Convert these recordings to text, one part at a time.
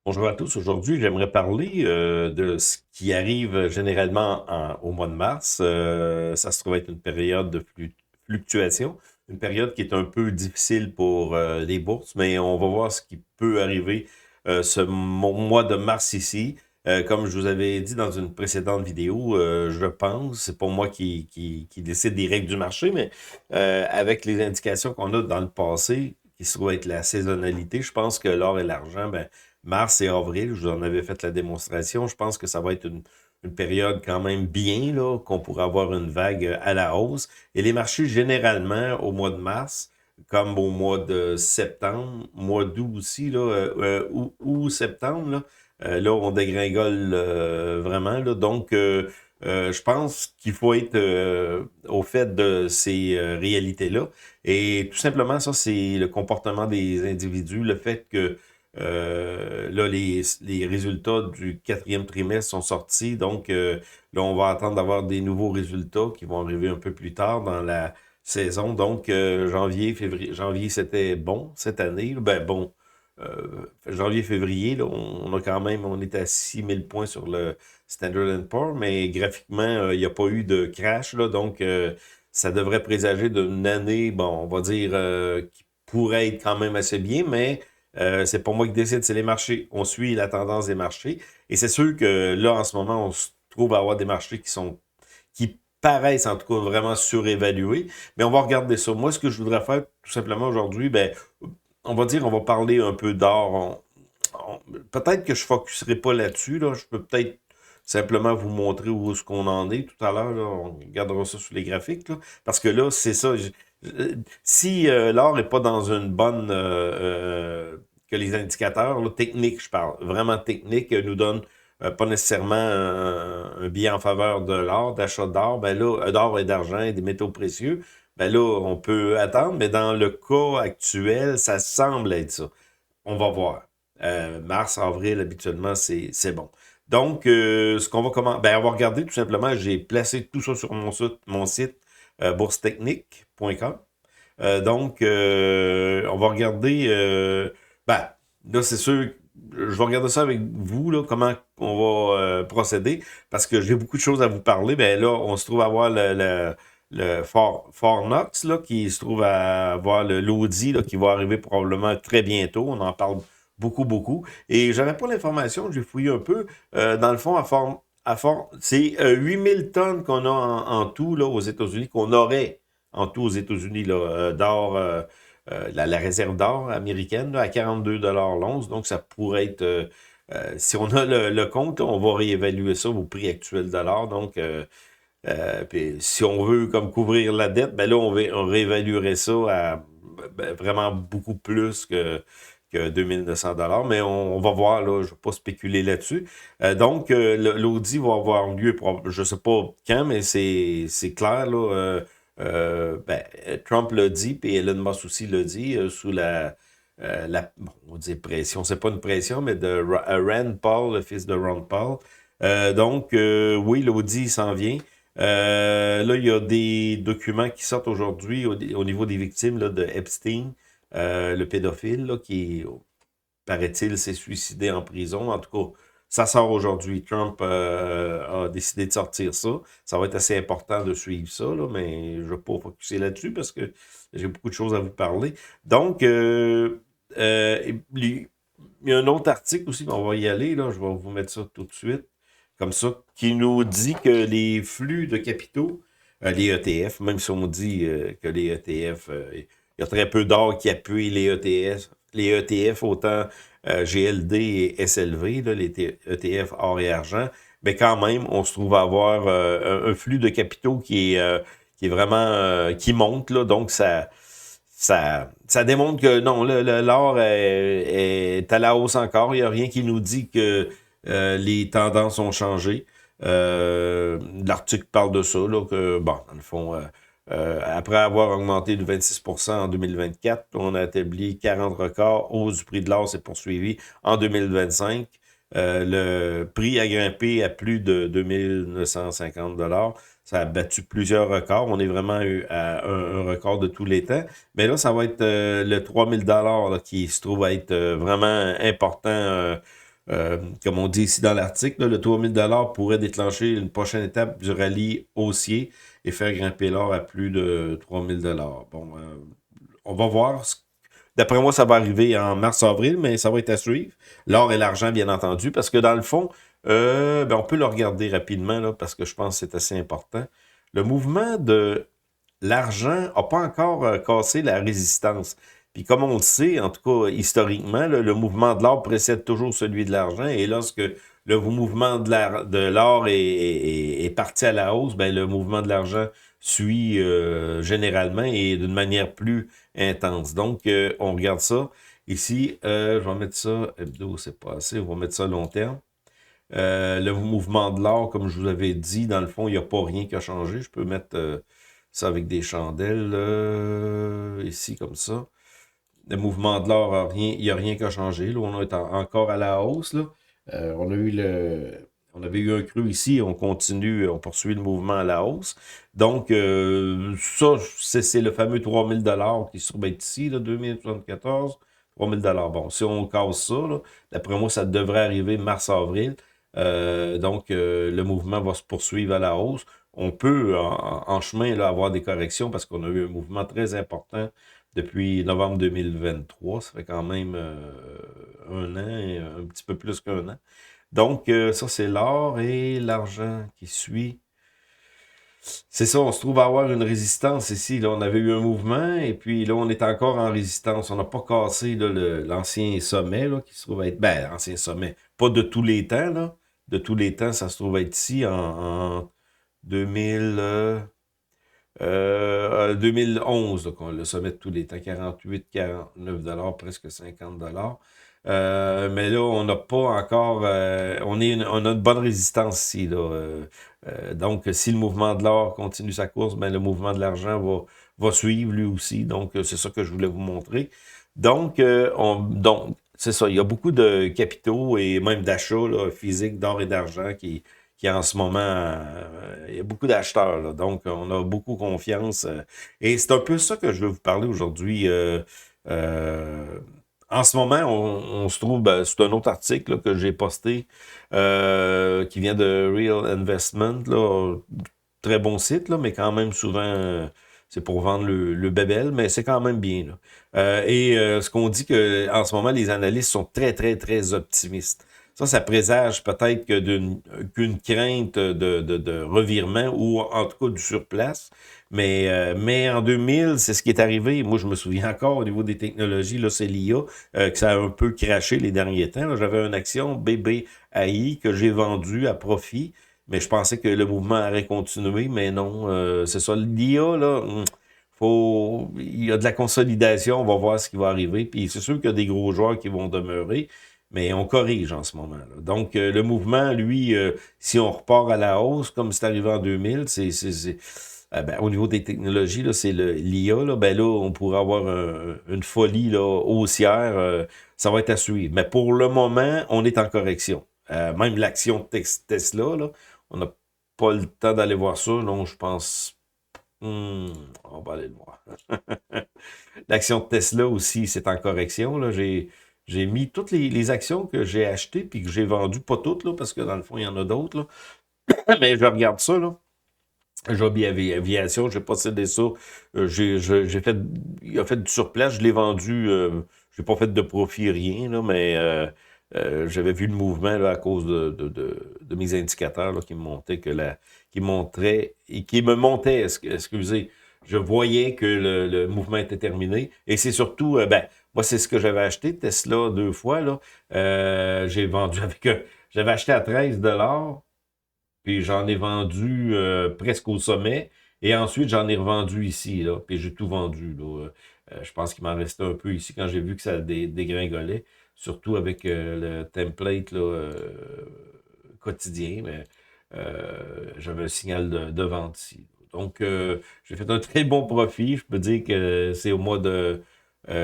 Bonjour à tous. Aujourd'hui, j'aimerais parler de ce qui arrive généralement au mois de mars. Ça se trouve être une période de fluctuation, une période qui est un peu difficile pour les bourses, mais on va voir ce qui peut arriver mois de mars ici. Comme je vous avais dit dans une précédente vidéo, je pense, c'est pas moi qui décide des règles du marché, mais avec les indications qu'on a dans le passé, qui se trouve être la saisonnalité, je pense que l'or et l'argent, ben, mars et avril, je vous en avais fait la démonstration. Je pense que ça va être une période quand même bien, là, qu'on pourra avoir une vague à la hausse. Et les marchés, généralement, au mois de mars, comme au mois de septembre, mois d'août aussi, là, septembre, là, on dégringole vraiment. Là, donc, je pense qu'il faut être au fait de ces réalités-là. Et tout simplement, ça, c'est le comportement des individus, le fait que là, les résultats du quatrième trimestre sont sortis. Donc, là, on va attendre d'avoir des nouveaux résultats qui vont arriver un peu plus tard dans la saison. Donc, janvier, février, janvier, c'était bon cette année. Ben bon, janvier, février, là, on a quand même, on est à 6 000 points sur le Standard Poor's, mais graphiquement, il n'y a pas eu de crash, là, donc ça devrait présager d'une année, bon, on va dire, qui pourrait être quand même assez bien, mais c'est pas moi qui décide, c'est les marchés. On suit la tendance des marchés. Et c'est sûr que là, en ce moment, on se trouve à avoir des marchés qui paraissent en tout cas vraiment surévalués. Mais on va regarder ça. Moi, ce que je voudrais faire tout simplement aujourd'hui, ben, on va dire, on va parler un peu d'or. Peut-être que je ne focuserai pas là-dessus. Là. Je peux peut-être simplement vous montrer où est-ce qu'on en est tout à l'heure. On regardera ça sur les graphiques. Là. Parce que là, c'est ça. Si l'or n'est pas dans une bonne... que les indicateurs, là, techniques, je parle, vraiment techniques, nous donnent pas nécessairement un billet en faveur de l'or, d'achat d'or, ben là, d'or et d'argent et des métaux précieux, ben là, on peut attendre, mais dans le cas actuel, ça semble être ça. On va voir. Mars, avril, habituellement, c'est bon. Donc, ce qu'on va comment ben, on va regarder tout simplement, j'ai placé tout ça sur mon site boursetechnique.com. Donc, on va regarder, ben, là, c'est sûr, je vais regarder ça avec vous, là, comment on va procéder, parce que j'ai beaucoup de choses à vous parler. Ben là, on se trouve à voir le Fort Knox, là, qui se trouve à voir le l'Audi, là, qui va arriver probablement très bientôt. On en parle beaucoup, beaucoup. Et j'avais pas l'information, j'ai fouillé un peu. Dans le fond, c'est 8000 tonnes qu'on a en tout, là, aux États-Unis, qu'on aurait en tout aux États-Unis, là, d'or, la réserve d'or américaine, là, à 42 l'once. Donc, ça pourrait être, si on a le compte, là, on va réévaluer ça au prix actuel de l'or. Donc, puis si on veut comme couvrir la dette, ben là, on réévaluerait ça à ben, vraiment beaucoup plus que 2900 mais on va voir, là, je ne vais pas spéculer là-dessus. Donc, l'Audi va avoir lieu, je ne sais pas quand, mais c'est clair, là, ben, Trump l'a dit, puis Elon Musk aussi l'a dit, sous bon, on dit pression, c'est pas une pression, mais de Rand Paul, le fils de Ron Paul. Donc, oui, l'Audi s'en vient. Là, il y a des documents qui sortent aujourd'hui au niveau des victimes là, de Epstein, le pédophile, là, qui, paraît-il, s'est suicidé en prison. En tout cas, ça sort aujourd'hui. Trump a décidé de sortir ça. Ça va être assez important de suivre ça, là, mais je ne vais pas focuser là-dessus parce que j'ai beaucoup de choses à vous parler. Donc, il y a un autre article aussi, mais on va y aller, là, je vais vous mettre ça tout de suite, comme ça, qui nous dit que les flux de capitaux, les ETF, même si on dit que les ETF, il y a très peu d'or qui appuie les ETF autant GLD et SLV, là, les ETF or et argent, mais quand même, on se trouve à avoir un flux de capitaux qui est vraiment, qui monte, là, donc ça démontre que non, l'or est à la hausse encore. Il n'y a rien qui nous dit que les tendances ont changé. L'article parle de ça, là, que, bon, dans le fond, après avoir augmenté de 26% en 2024, on a établi 40 records. Hausse du prix de l'or s'est poursuivie en 2025. Le prix a grimpé à plus de 2950 ça a battu plusieurs records. On est vraiment à un record de tous les temps. Mais là, ça va être le 3000 là, qui se trouve à être vraiment important Comme on dit ici dans l'article, le 3000 $ pourrait déclencher une prochaine étape du rallye haussier et faire grimper l'or à plus de 3000 $. Bon, on va voir. D'après moi, ça va arriver en mars-avril, mais ça va être à suivre. L'or et l'argent, bien entendu, parce que dans le fond, on peut le regarder rapidement, là, parce que je pense que c'est assez important. Le mouvement de l'argent n'a pas encore cassé la résistance. Puis comme on le sait, en tout cas historiquement, là, le mouvement de l'or précède toujours celui de l'argent. Et lorsque le mouvement de l'or est parti à la hausse, ben, le mouvement de l'argent suit généralement et d'une manière plus intense. Donc, on regarde ça. Ici, je vais mettre ça, hebdo, c'est pas assez, on va mettre ça long terme. Le mouvement de l'or, comme je vous l'avais dit, dans le fond, il n'y a pas rien qui a changé. Je peux mettre ça avec des chandelles ici, comme ça. Le mouvement de l'or, il n'y a rien qui a changé. Là, on est encore à la hausse. Là. On avait eu un creux ici, on continue, on poursuit le mouvement à la hausse. Donc, ça, c'est le fameux 3000 $ qui se trouve être ici, là, 2074, 3000 $. Bon, si on casse ça, d'après moi, ça devrait arriver mars-avril. Donc, le mouvement va se poursuivre à la hausse. On peut, en chemin, là, avoir des corrections parce qu'on a eu un mouvement très important depuis novembre 2023. Ça fait quand même un an, et un petit peu plus qu'un an. Donc, ça, c'est l'or et l'argent qui suit. C'est ça, on se trouve à avoir une résistance ici. Là, on avait eu un mouvement et puis là, on est encore en résistance. On n'a pas cassé l'ancien sommet là, qui se trouve être... Ben, l'ancien sommet, pas de tous les temps. Là. De tous les temps, ça se trouve être ici en 2000... 2011, là, le sommet de tous les temps, 48, 49 $, presque 50 $. Mais là, on n'a pas encore... on a une bonne résistance ici. Là, donc, si le mouvement de l'or continue sa course, ben, le mouvement de l'argent va suivre lui aussi. Donc, c'est ça que je voulais vous montrer. Donc, c'est ça. Il y a beaucoup de capitaux et même d'achats physiques d'or et d'argent qui en ce moment, il y a beaucoup d'acheteurs. Là. Donc, on a beaucoup confiance. Et c'est un peu ça que je veux vous parler aujourd'hui. En ce moment, on se trouve, c'est un autre article là, que j'ai posté qui vient de Real Investment. Là, très bon site, là, mais quand même souvent, c'est pour vendre le bébel, mais c'est quand même bien. Là. Ce qu'on dit que en ce moment, les analystes sont très, très, très optimistes. Ça présage peut-être qu'une crainte de revirement ou en tout cas du surplace. Mais en 2000, c'est ce qui est arrivé. Moi, je me souviens encore au niveau des technologies, là, c'est l'IA, que ça a un peu craché les derniers temps. J'avais une action BBAI que j'ai vendue à profit, mais je pensais que le mouvement aurait continué, mais non. C'est ça, l'IA, là, il y a de la consolidation, on va voir ce qui va arriver. Puis c'est sûr qu'il y a des gros joueurs qui vont demeurer. Mais on corrige en ce moment. Là. Donc, le mouvement, lui, si on repart à la hausse, comme c'est arrivé en 2000, au niveau des technologies, c'est l'IA, là, ben là, on pourrait avoir une folie là, haussière. Ça va être à suivre. Mais pour le moment, on est en correction. Même l'action de Tesla, là, on n'a pas le temps d'aller voir ça. Non, je pense... on va aller le voir. L'action de Tesla aussi, c'est en correction. Là. J'ai mis toutes les actions que j'ai achetées puis que j'ai vendues, pas toutes, là, parce que dans le fond, il y en a d'autres. Là. Mais je regarde ça, là. Joby Aviation, j'ai possédé ça. Il a fait du surplace, je l'ai vendu. J'ai pas fait de profit, rien, là, mais j'avais vu le mouvement là, à cause de mes indicateurs là, qui me montaient qui me montaient, excusez, je voyais que le mouvement était terminé. Et c'est surtout, moi, c'est ce que j'avais acheté, Tesla, 2 fois. Là. J'ai vendu j'avais acheté à 13 $. Puis j'en ai vendu presque au sommet. Et ensuite, j'en ai revendu ici, là. Puis j'ai tout vendu, là. Je pense qu'il m'en restait un peu ici quand j'ai vu que ça dégringolait. Surtout avec le template là, quotidien. Mais j'avais un signal de vente ici. Donc, j'ai fait un très bon profit. Je peux dire que c'est au mois de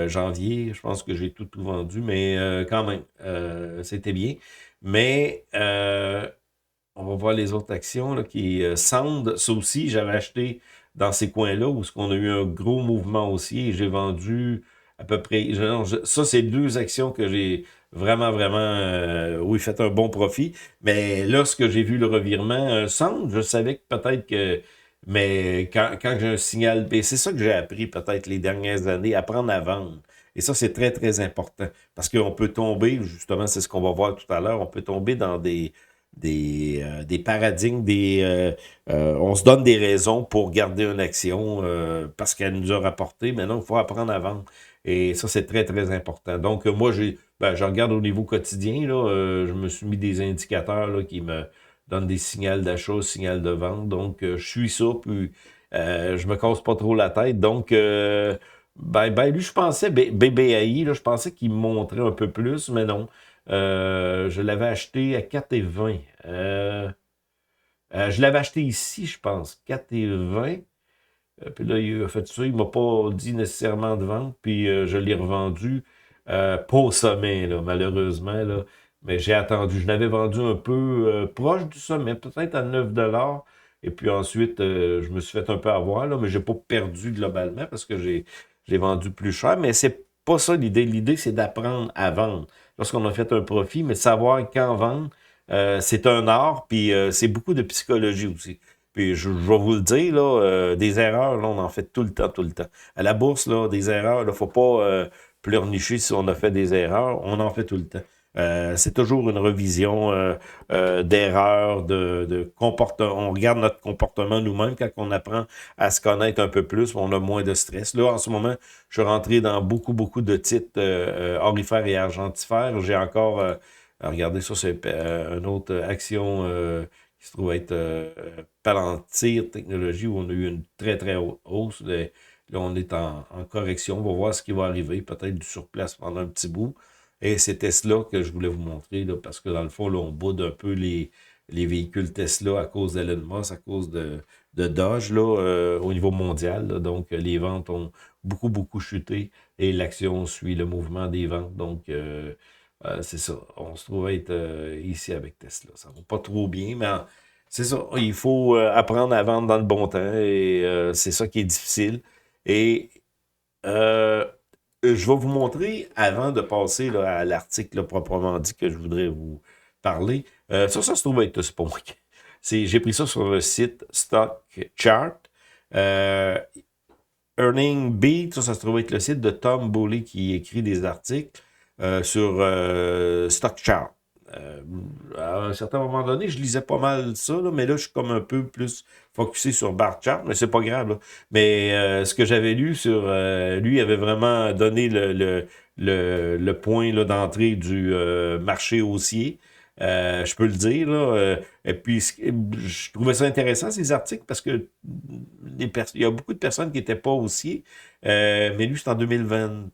janvier. Je pense que j'ai tout vendu. Mais quand même, c'était bien. Mais... on va voir les autres actions là, qui Sound, ça aussi, j'avais acheté dans ces coins-là où on a eu un gros mouvement aussi et j'ai vendu à peu près... ça, c'est 2 actions que j'ai vraiment, vraiment, oui, fait un bon profit. Mais lorsque j'ai vu le revirement, semble, je savais que peut-être que, mais quand j'ai un signal, et c'est ça que j'ai appris peut-être les dernières années, apprendre à vendre. Et ça, c'est très, très important. Parce qu'on peut tomber, justement, c'est ce qu'on va voir tout à l'heure, on peut tomber dans des paradigmes, on se donne des raisons pour garder une action parce qu'elle nous a rapporté. Maintenant, il faut apprendre à vendre. Et ça, c'est très, très important. Donc, moi, je regarde au niveau quotidien, là, je me suis mis des indicateurs là, qui me donnent des signaux d'achat, signaux de vente. Donc, je suis ça, puis je me casse pas trop la tête. Donc, lui, je pensais, BBAI, là, je pensais qu'il me montrait un peu plus, mais non. Je l'avais acheté à 4,20. Je l'avais acheté ici, je pense, 4,20. Puis là, il a fait ça. Il m'a pas dit nécessairement de vente. Puis je l'ai revendu pas au sommet, là, malheureusement. Là. Mais j'ai attendu. Je l'avais vendu un peu proche du sommet, peut-être à 9 $. Et puis ensuite, je me suis fait un peu avoir, là, mais j'ai pas perdu globalement parce que j'ai vendu plus cher. Mais c'est pas ça l'idée. L'idée, c'est d'apprendre à vendre. Lorsqu'on a fait un profit, mais de savoir quand vendre, c'est un art, puis c'est beaucoup de psychologie aussi. Puis je vais vous le dire, là, des erreurs, là, on en fait tout le temps, tout le temps. À la bourse, là, des erreurs, il ne faut pas pleurnicher si on a fait des erreurs, on en fait tout le temps. C'est toujours une revision d'erreurs, de comportement. On regarde notre comportement nous-mêmes quand on apprend à se connaître un peu plus, on a moins de stress. Là, en ce moment, je suis rentré dans beaucoup, beaucoup de titres orifères et argentifères. J'ai encore, regardez ça, c'est une autre action qui se trouve être Palantir Technologies, où on a eu une très, très haute hausse. Là, on est en correction. On va voir ce qui va arriver. Peut-être du surplace pendant un petit bout. Et c'est Tesla que je voulais vous montrer, là, parce que dans le fond, là, on boude un peu les véhicules Tesla à cause d'Elon Musk, à cause de Dodge, là, au niveau mondial. Là. Donc, les ventes ont beaucoup, beaucoup chuté et l'action suit le mouvement des ventes. Donc, c'est ça. On se trouve être ici avec Tesla. Ça va pas trop bien, mais c'est ça. Il faut apprendre à vendre dans le bon temps et c'est ça qui est difficile. Et euh, je vais vous montrer, avant de passer là, à l'article là, proprement dit que je voudrais vous parler. Ça se trouve être, c'est pas moi. J'ai pris ça sur le site Stock Chart. Euh, Earning Beat, ça se trouve être le site de Tom Bowley qui écrit des articles sur Stock Chart. À un certain moment donné, je lisais pas mal ça, là, mais là, je suis comme un peu plus focusé sur Bar Chart, mais c'est pas grave. Là. Mais ce que j'avais lu sur lui avait vraiment donné le point là, d'entrée du marché haussier. Je peux le dire. Là, et puis, je trouvais ça intéressant, ces articles, parce que il y a beaucoup de personnes qui n'étaient pas haussiers. Mais lui, c'est en 2023.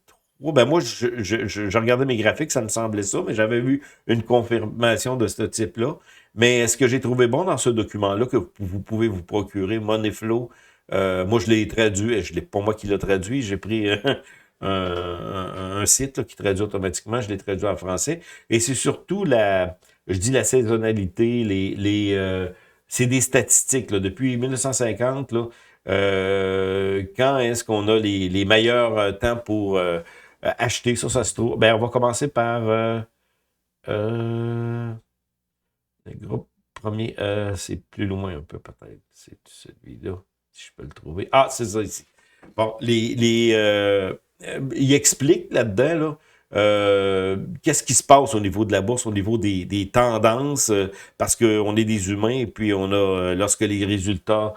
Ben moi, je regardais mes graphiques, ça me semblait ça, mais j'avais vu une confirmation de ce type-là. Mais ce que j'ai trouvé bon dans ce document-là, que vous pouvez vous procurer, Moneyflow, moi, je l'ai traduit, je l'ai pas moi qui l'ai traduit, j'ai pris un site là, qui traduit automatiquement, je l'ai traduit en français. Et c'est surtout je dis la saisonnalité, c'est des statistiques. Là, depuis 1950, là, quand est-ce qu'on a les meilleurs temps pour acheter? Ça se trouve. Ben, on va commencer par euh, le groupe premier. C'est plus loin un peu, peut-être. C'est celui-là, si je peux le trouver. Ah, c'est ça ici. Bon, il explique là-dedans, là, qu'est-ce qui se passe au niveau de la bourse, au niveau des tendances, parce qu'on est des humains, et puis on a, lorsque les résultats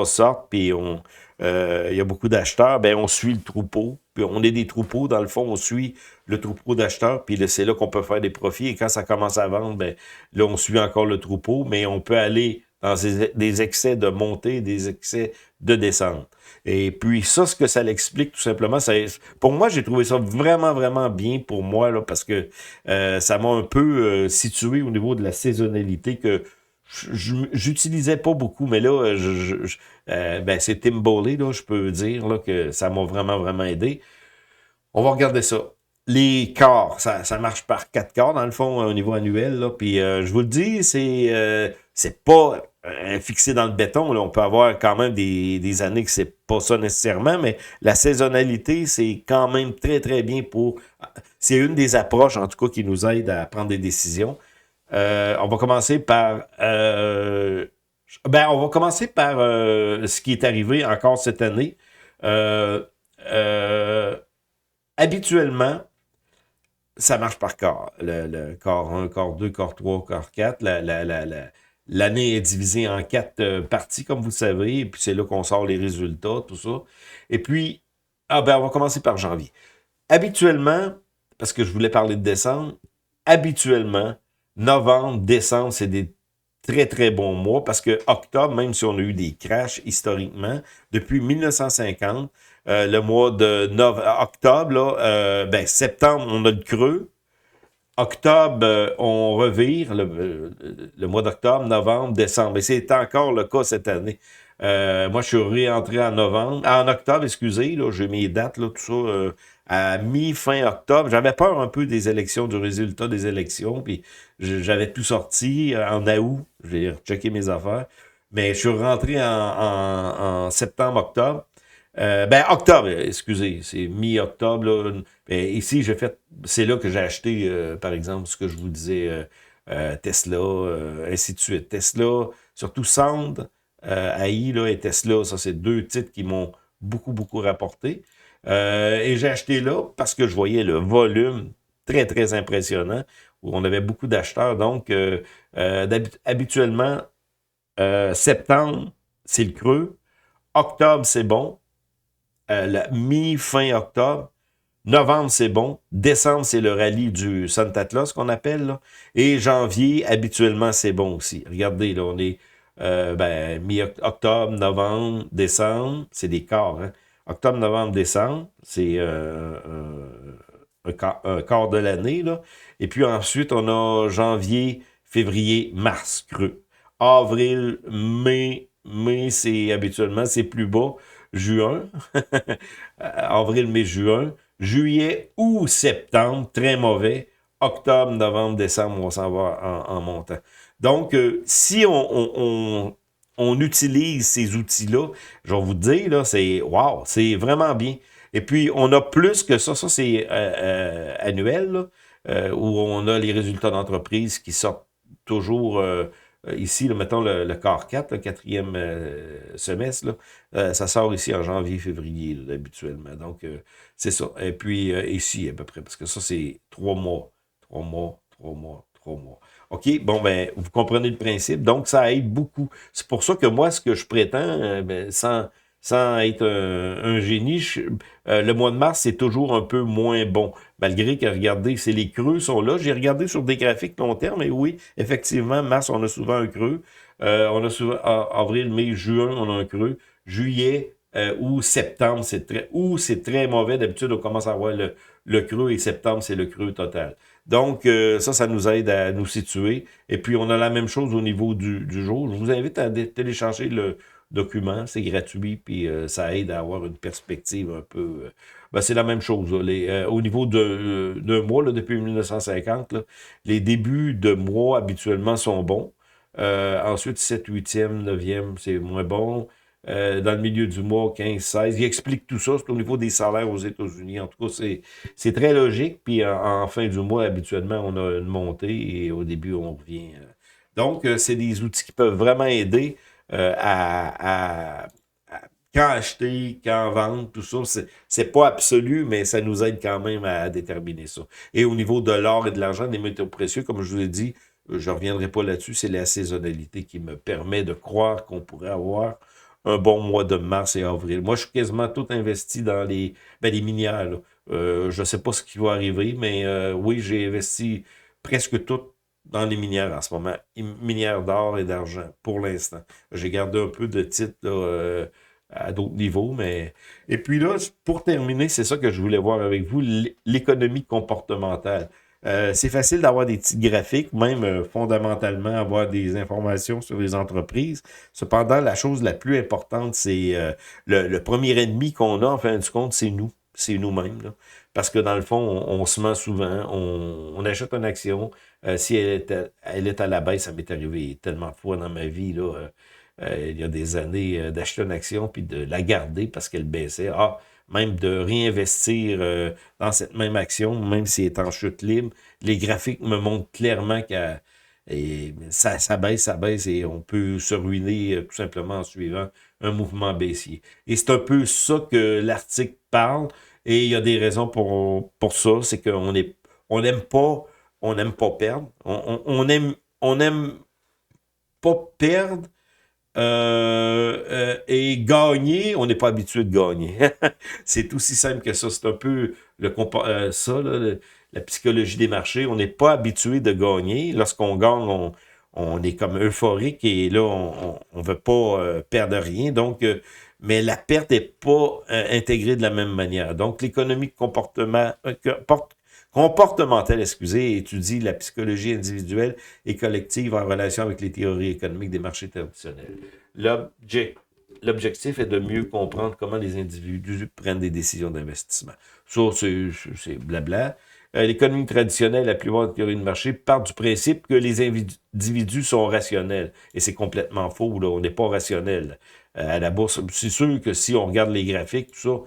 sortent, puis il y a beaucoup d'acheteurs, ben on suit le troupeau, puis on est des troupeaux, dans le fond, on suit le troupeau d'acheteurs, puis c'est là qu'on peut faire des profits, et quand ça commence à vendre, ben là, on suit encore le troupeau, mais on peut aller dans des excès de montée, des excès de descente. Et puis ça, ce que ça l'explique tout simplement, pour moi, j'ai trouvé ça vraiment, vraiment bien pour moi, là, parce que ça m'a un peu situé au niveau de la saisonnalité que j'utilisais pas beaucoup, mais là, ben, c'est Tim Bowley, là, je peux dire là, que ça m'a vraiment, vraiment aidé. On va regarder ça. Les quarts, ça marche par 4 quarts, dans le fond, au niveau annuel. Là. Puis, je vous le dis, c'est pas fixé dans le béton. Là. On peut avoir quand même des années que c'est pas ça nécessairement, mais la saisonnalité, c'est quand même très, très bien pour c'est une des approches, en tout cas, qui nous aide à prendre des décisions. On va commencer par... on va commencer par ce qui est arrivé encore cette année. Euh, euh, Habituellement, ça marche par corps. Le corps 1, corps 2, corps 3, corps 4. L'année est divisée en 4 parties, comme vous le savez, et puis c'est là qu'on sort les résultats, tout ça. Et puis, on va commencer par janvier. Habituellement, parce que je voulais parler de décembre, habituellement, novembre, décembre, c'est des très, très bons mois, parce que octobre, même si on a eu des crashs historiquement, depuis 1950, le mois de octobre, là, septembre, on a le creux. Octobre, on revire, le mois d'octobre, novembre, décembre. Et c'est encore le cas cette année. Moi, je suis réentré en octobre, excusez, là, j'ai mes dates, là, tout ça, à mi-fin octobre. J'avais peur un peu des élections, du résultat des élections, puis j'avais tout sorti en août, j'ai checké mes affaires. Mais je suis rentré en septembre-octobre. Octobre, excusez, c'est mi-octobre. Là. Ici, c'est là que j'ai acheté, par exemple, ce que je vous disais, Tesla, ainsi de suite. Tesla, surtout Sand, AI là, et Tesla, ça, c'est deux titres qui m'ont beaucoup, beaucoup rapporté. Et j'ai acheté là parce que je voyais le volume très, très impressionnant, où on avait beaucoup d'acheteurs. Donc, habituellement, septembre, c'est le creux. Octobre, c'est bon. La mi-fin octobre. Novembre, c'est bon. Décembre, c'est le rallye du Santa Claus qu'on appelle. Là. Et janvier, habituellement, c'est bon aussi. Regardez, là, on est mi-octobre, novembre, décembre. C'est des quarts. Hein? Octobre, novembre, décembre, c'est un quart de l'année. Là. Et puis ensuite, on a janvier, février, mars, creux. Avril, mai, c'est habituellement, c'est plus bas. Juin, avril, mai, juin. Juillet ou septembre, très mauvais. Octobre, novembre, décembre, on s'en va en montant. Donc, si on utilise ces outils-là, je vais vous dire, là, c'est wow, c'est vraiment bien. Et puis, on a plus que ça. Ça, c'est annuel, là, où on a les résultats d'entreprise qui sortent toujours ici, là, mettons le quart 4, le quatrième semestre, là, ça sort ici en janvier, février, là, habituellement. Donc, c'est ça. Et puis, ici, à peu près, parce que ça, c'est 3 mois. 3 mois, 3 mois, 3 mois. OK, bon, vous comprenez le principe. Donc, ça aide beaucoup. C'est pour ça que moi, ce que je prétends, sans être un génie, le mois de mars, c'est toujours un peu moins bon. Malgré que, regardez, c'est les creux sont là. J'ai regardé sur des graphiques long terme, et oui, effectivement, mars, on a souvent un creux. On a souvent avril, mai, juin, on a un creux. Juillet ou septembre, c'est très mauvais. D'habitude, on commence à avoir le creux, et septembre, c'est le creux total. Donc, ça nous aide à nous situer. Et puis, on a la même chose au niveau du jour. Je vous invite à télécharger le document. C'est gratuit, puis ça aide à avoir une perspective un peu... c'est la même chose. Là. Au niveau d'un mois, là, depuis 1950, là, les débuts de mois, habituellement, sont bons. Ensuite, 7, 8e, 9e, c'est moins bon. Dans le milieu du mois, 15, 16. Il explique tout ça. C'est au niveau des salaires aux États-Unis. En tout cas, c'est très logique. Puis en fin du mois, habituellement, on a une montée et au début, on revient. Donc, c'est des outils qui peuvent vraiment aider à quand acheter, quand vendre, tout ça. C'est pas absolu, mais ça nous aide quand même à déterminer ça. Et au niveau de l'or et de l'argent, des métaux précieux, comme je vous l'ai dit, je ne reviendrai pas là-dessus, c'est la saisonnalité qui me permet de croire qu'on pourrait avoir un bon mois de mars et avril. Moi, je suis quasiment tout investi dans les minières. Là. Je ne sais pas ce qui va arriver, mais oui, j'ai investi presque tout dans les minières en ce moment. Minières d'or et d'argent, pour l'instant. J'ai gardé un peu de titres là, à d'autres niveaux, mais... Et puis là, pour terminer, c'est ça que je voulais voir avec vous, l'économie comportementale. C'est facile d'avoir des petits graphiques, même fondamentalement avoir des informations sur les entreprises. Cependant, la chose la plus importante, c'est le premier ennemi qu'on a, en fin du compte, c'est nous. C'est nous-mêmes. Là. Parce que dans le fond, on se ment souvent, on achète une action. Si elle est à la baisse, ça m'est arrivé tellement de fois dans ma vie, là, il y a des années, d'acheter une action puis de la garder parce qu'elle baissait. Ah, même de réinvestir dans cette même action, même si elle est en chute libre. Les graphiques me montrent clairement que ça baisse et on peut se ruiner tout simplement en suivant un mouvement baissier. Et c'est un peu ça que l'article parle et il y a des raisons pour ça, c'est qu'on est, on n'aime pas perdre, on aime pas perdre et gagner, on n'est pas habitué de gagner. C'est aussi simple que ça. C'est un peu ça, là, la psychologie des marchés. On n'est pas habitué de gagner. Lorsqu'on gagne, on est comme euphorique et là, on veut pas perdre rien. Donc, mais la perte n'est pas intégrée de la même manière. Donc, l'économie comportementale, excusez, étudie la psychologie individuelle et collective en relation avec les théories économiques des marchés traditionnels. L'objectif est de mieux comprendre comment les individus prennent des décisions d'investissement. Ça, c'est blabla. L'économie traditionnelle, la plupart des théories de marché, part du principe que les individus sont rationnels. Et c'est complètement faux, là. On n'est pas rationnel à la bourse. C'est sûr que si on regarde les graphiques, tout ça,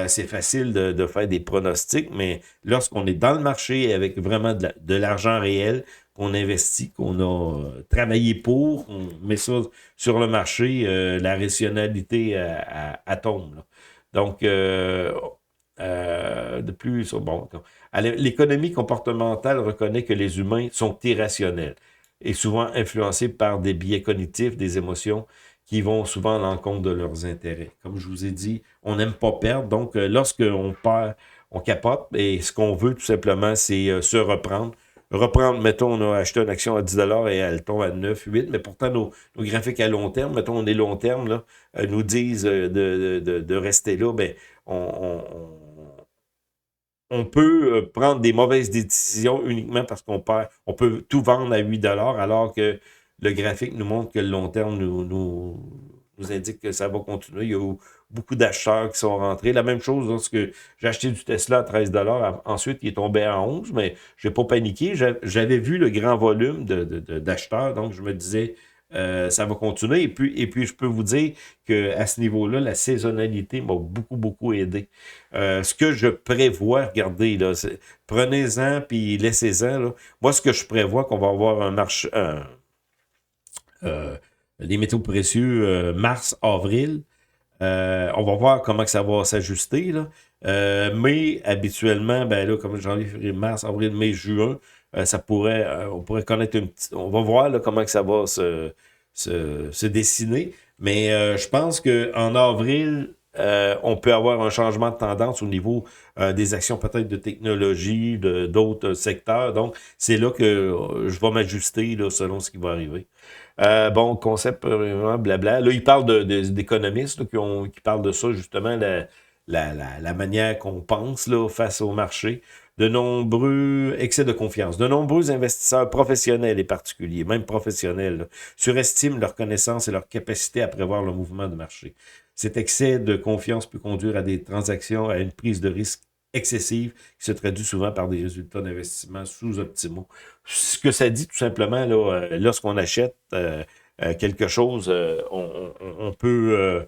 c'est facile de faire des pronostics, mais lorsqu'on est dans le marché avec vraiment de l'argent réel, qu'on investit, qu'on a travaillé pour, on met ça sur le marché, la rationalité tombe. Là. Donc, de plus, bon, l'économie comportementale reconnaît que les humains sont irrationnels et souvent influencés par des biais cognitifs, des émotions qui vont souvent à l'encontre de leurs intérêts. Comme je vous ai dit, on n'aime pas perdre, donc lorsqu'on perd, on capote, et ce qu'on veut tout simplement, c'est se reprendre. Reprendre, mettons, on a acheté une action à 10 et elle tombe à 9, 8, mais pourtant nos graphiques à long terme, mettons, on est long terme, là, nous disent de rester là, ben, on peut prendre des mauvaises décisions uniquement parce qu'on perd. On peut tout vendre à 8 alors que le graphique nous montre que le long terme nous indique que ça va continuer. Il y a eu beaucoup d'acheteurs qui sont rentrés. La même chose lorsque j'ai acheté du Tesla à 13 ensuite il est tombé à 11, mais je n'ai pas paniqué. J'avais vu le grand volume d'acheteurs, donc je me disais ça va continuer. Et puis, je peux vous dire qu'à ce niveau-là, la saisonnalité m'a beaucoup, beaucoup aidé. Ce que je prévois, regardez, là, prenez-en puis laissez-en. Là. Moi, ce que je prévois, qu'on va avoir un marché, les métaux précieux mars, avril. On va voir comment que ça va s'ajuster. Là. Mais habituellement, ben là, comme janvier, février, mars, avril, mai, juin, ça pourrait, on pourrait connaître une petite. On va voir là, comment que ça va se dessiner. Mais je pense qu'en avril, on peut avoir un changement de tendance au niveau des actions peut-être de technologie, d'autres secteurs. Donc, c'est là que je vais m'ajuster là, selon ce qui va arriver. Bon, concept, blabla. Là, il parle d'économistes qui parlent de ça, justement, la manière qu'on pense là, face au marché. De nombreux excès de confiance. De nombreux investisseurs professionnels et particuliers, même professionnels, là, surestiment leur connaissance et leur capacité à prévoir le mouvement du marché. Cet excès de confiance peut conduire à des transactions, à une prise de risque excessive qui se traduit souvent par des résultats d'investissement sous-optimaux. Ce que ça dit tout simplement, là, lorsqu'on achète quelque chose, on peut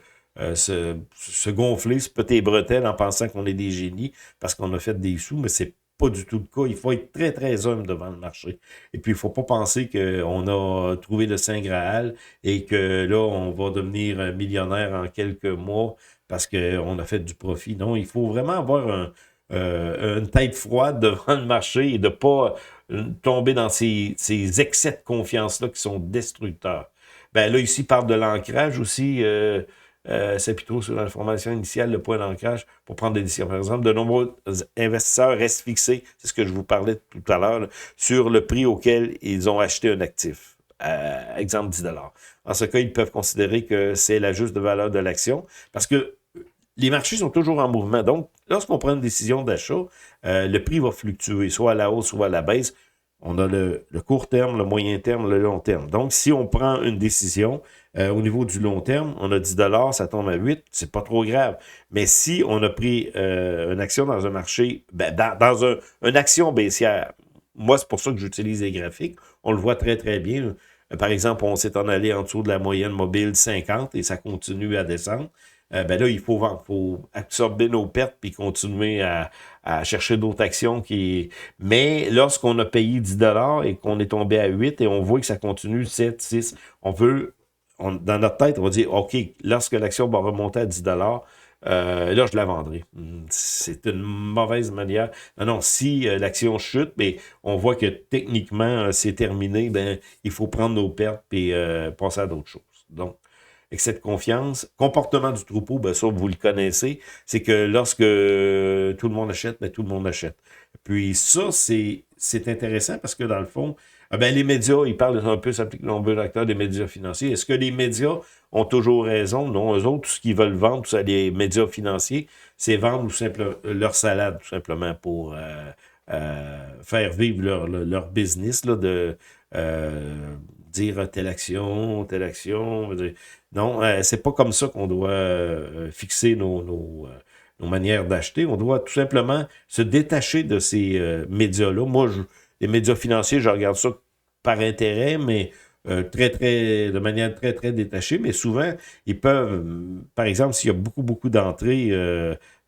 se gonfler, se péter les bretelles en pensant qu'on est des génies parce qu'on a fait des sous, mais c'est pas du tout le cas. Il faut être très, très humble devant le marché. Et puis, il ne faut pas penser qu'on a trouvé le Saint Graal et que là, on va devenir millionnaire en quelques mois parce qu'on a fait du profit. Non, il faut vraiment avoir une tête froide devant le marché et de ne pas tomber dans ces excès de confiance-là qui sont destructeurs. Ben là, ici, il parle de l'ancrage aussi. C'est plutôt sur l'information initiale, le point d'ancrage pour prendre des décisions. Par exemple, de nombreux investisseurs restent fixés, c'est ce que je vous parlais tout à l'heure, sur le prix auquel ils ont acheté un actif. Exemple 10 $. En ce cas, ils peuvent considérer que c'est la juste valeur de l'action parce que les marchés sont toujours en mouvement. Donc, lorsqu'on prend une décision d'achat, le prix va fluctuer, soit à la hausse, soit à la baisse. On a le court terme, le moyen terme, le long terme. Donc, si on prend une décision au niveau du long terme, on a 10 $, ça tombe à 8, c'est pas trop grave. Mais si on a pris une action dans un marché, ben, dans une action baissière, moi, c'est pour ça que j'utilise les graphiques. On le voit très, très bien. Par exemple, on s'est en allé en dessous de la moyenne mobile 50 et ça continue à descendre. ben là, il faut vendre, faut absorber nos pertes puis continuer à chercher d'autres actions qui... Mais lorsqu'on a payé 10 et qu'on est tombé à 8 et on voit que ça continue 7, 6, on veut, dans notre tête, on va dire, OK, lorsque l'action va remonter à 10 là, je la vendrai. C'est une mauvaise manière. Non, non, si l'action chute, mais on voit que techniquement, c'est terminé, ben, il faut prendre nos pertes et passer à d'autres choses. Donc, excès de confiance. Comportement du troupeau, ben ça, vous le connaissez, c'est que lorsque tout le monde achète, ben tout le monde achète. Puis ça, c'est intéressant parce que dans le fond, ben les médias, ils parlent un peu, s'appliquent nombreux acteurs des médias financiers. Est-ce que les médias ont toujours raison? Non, eux autres, tout ce qu'ils veulent vendre, tout ça, les médias financiers, c'est vendre leur salade, tout simplement, pour faire vivre leur business, là, de dire telle action, telle action. Non, c'est pas comme ça qu'on doit fixer nos manières d'acheter. On doit tout simplement se détacher de ces médias-là. Moi, les médias financiers, je regarde ça par intérêt, mais de manière très, très détachée. Mais souvent, ils peuvent, par exemple, s'il y a beaucoup, beaucoup d'entrées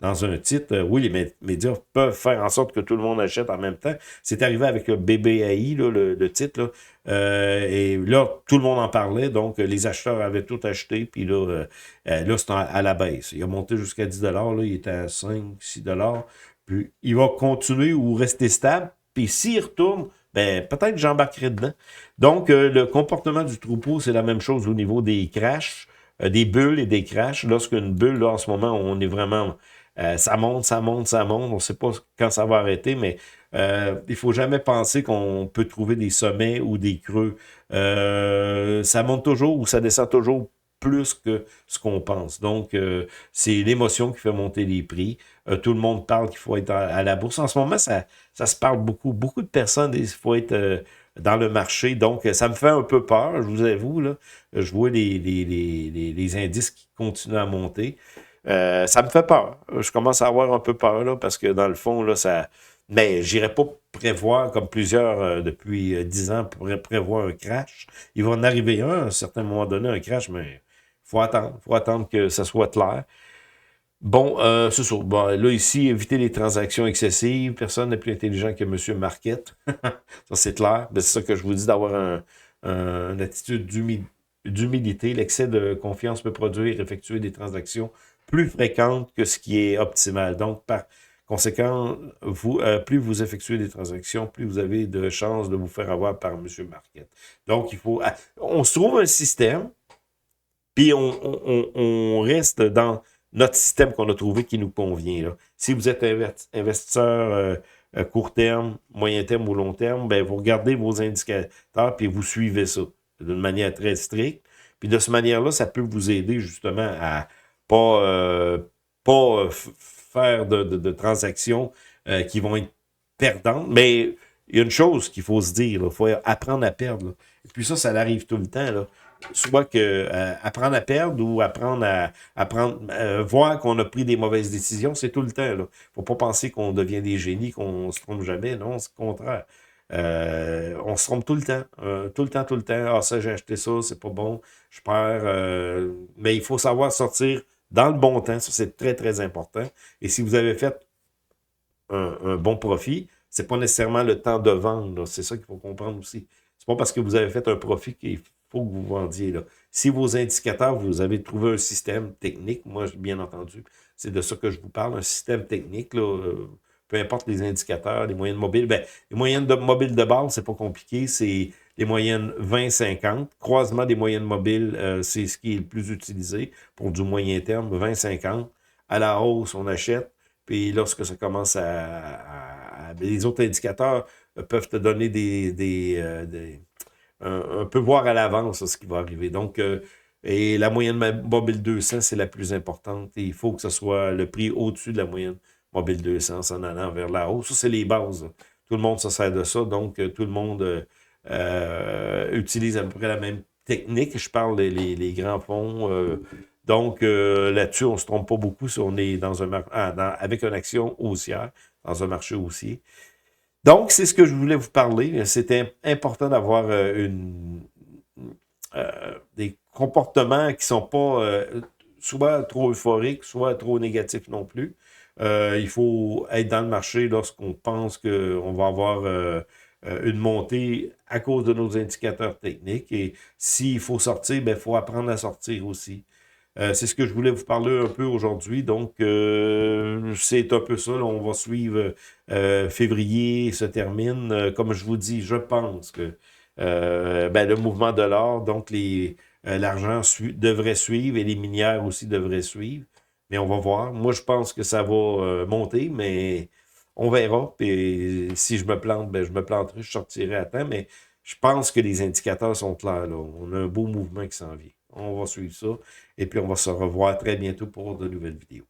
dans un titre, oui, les médias peuvent faire en sorte que tout le monde achète en même temps. C'est arrivé avec le BBAI, là, le titre, là. Et là, tout le monde en parlait, donc les acheteurs avaient tout acheté, puis là c'est à la baisse. Il a monté jusqu'à 10 là, il était à 5, 6 puis il va continuer ou rester stable, puis s'il retourne, ben peut-être j'embarquerai dedans. Donc, le comportement du troupeau, c'est la même chose au niveau des crashs, des bulles et des crashs. Lorsqu'une bulle, là, en ce moment, on est vraiment... ça monte, ça monte, ça monte. On ne sait pas quand ça va arrêter, mais il ne faut jamais penser qu'on peut trouver des sommets ou des creux. Ça monte toujours ou ça descend toujours plus que ce qu'on pense. Donc, c'est l'émotion qui fait monter les prix. Tout le monde parle qu'il faut être à la bourse. En ce moment, ça se parle beaucoup. Beaucoup de personnes disent qu'il faut être dans le marché. Donc, ça me fait un peu peur, je vous avoue. Là. Je vois les indices qui continuent à monter. Ça me fait peur. Je commence à avoir un peu peur, là, parce que dans le fond, là, ça... Mais j'irai pas prévoir, comme plusieurs depuis 10 ans, pourraient prévoir un crash. Il va en arriver un, à un certain moment donné, un crash, mais il faut attendre. Il faut attendre que ça soit clair. Bon, c'est ça. Bon, là, ici, éviter les transactions excessives. Personne n'est plus intelligent que M. Marquette. Ça, c'est clair. C'est ça que je vous dis, d'avoir une attitude d'humilité. L'excès de confiance peut produire, effectuer des transactions plus fréquentes que ce qui est optimal. Donc, par conséquent, plus vous effectuez des transactions, plus vous avez de chances de vous faire avoir par M. Marquette. Donc, on se trouve un système, puis on reste dans notre système qu'on a trouvé qui nous convient. Là. Si vous êtes investisseur court terme, moyen terme ou long terme, ben vous regardez vos indicateurs puis vous suivez ça d'une manière très stricte. Puis de cette manière-là, ça peut vous aider justement à pas faire de transactions qui vont être perdantes. Mais il y a une chose qu'il faut se dire, il faut apprendre à perdre. Là. Et puis ça arrive tout le temps. Là. Soit que apprendre à perdre ou apprendre voir qu'on a pris des mauvaises décisions, c'est tout le temps. Là. Faut pas penser qu'on devient des génies, qu'on se trompe jamais. Non, c'est le contraire. On se trompe tout le temps. Tout le temps, tout le temps. Ah, ça, j'ai acheté ça, c'est pas bon. Je perds. Mais il faut savoir sortir dans le bon temps. Ça, c'est très, très important. Et si vous avez fait un bon profit, c'est pas nécessairement le temps de vendre. C'est ça qu'il faut comprendre aussi. C'est pas parce que vous avez fait un profit qu'il faut que vous vendiez. Là. Si vos indicateurs, vous avez trouvé un système technique, moi, bien entendu, c'est de ça que je vous parle, un système technique, là, peu importe les indicateurs, les moyennes mobiles. Ben, les moyennes mobiles de base, c'est pas compliqué, c'est les moyennes 20-50. Croisement des moyennes mobiles, c'est ce qui est le plus utilisé pour du moyen terme, 20-50. À la hausse, on achète. Puis lorsque ça commence les autres indicateurs peuvent te donner un peu voir à l'avance ce qui va arriver. Donc, et la moyenne mobile 200, c'est la plus importante. Et il faut que ce soit le prix au-dessus de la moyenne mobile 200 en allant vers la hausse. Ça, c'est les bases. Là. Tout le monde se sert de ça. Donc, tout le monde utilise à peu près la même technique. Je parle les grands fonds. Donc, là-dessus, on ne se trompe pas beaucoup si on est avec une action haussière, dans un marché haussier. Donc, c'est ce que je voulais vous parler. C'était important d'avoir des comportements qui ne sont pas soit trop euphorique, soit trop négatif non plus. Il faut être dans le marché lorsqu'on pense qu'on va avoir une montée à cause de nos indicateurs techniques. Et s'il faut sortir, ben, il faut apprendre à sortir aussi. C'est ce que je voulais vous parler un peu aujourd'hui. Donc, c'est un peu ça. Là, on va suivre février se termine. Comme je vous dis, je pense que ben, le mouvement de l'or, donc l'argent devrait suivre et les minières aussi devraient suivre. Mais on va voir. Moi, je pense que ça va monter, mais on verra. Puis si je me plante, ben, je me planterai, je sortirai à temps. Mais je pense que les indicateurs sont clairs, là. On a un beau mouvement qui s'en vient. On va suivre ça. Et puis, on va se revoir très bientôt pour de nouvelles vidéos.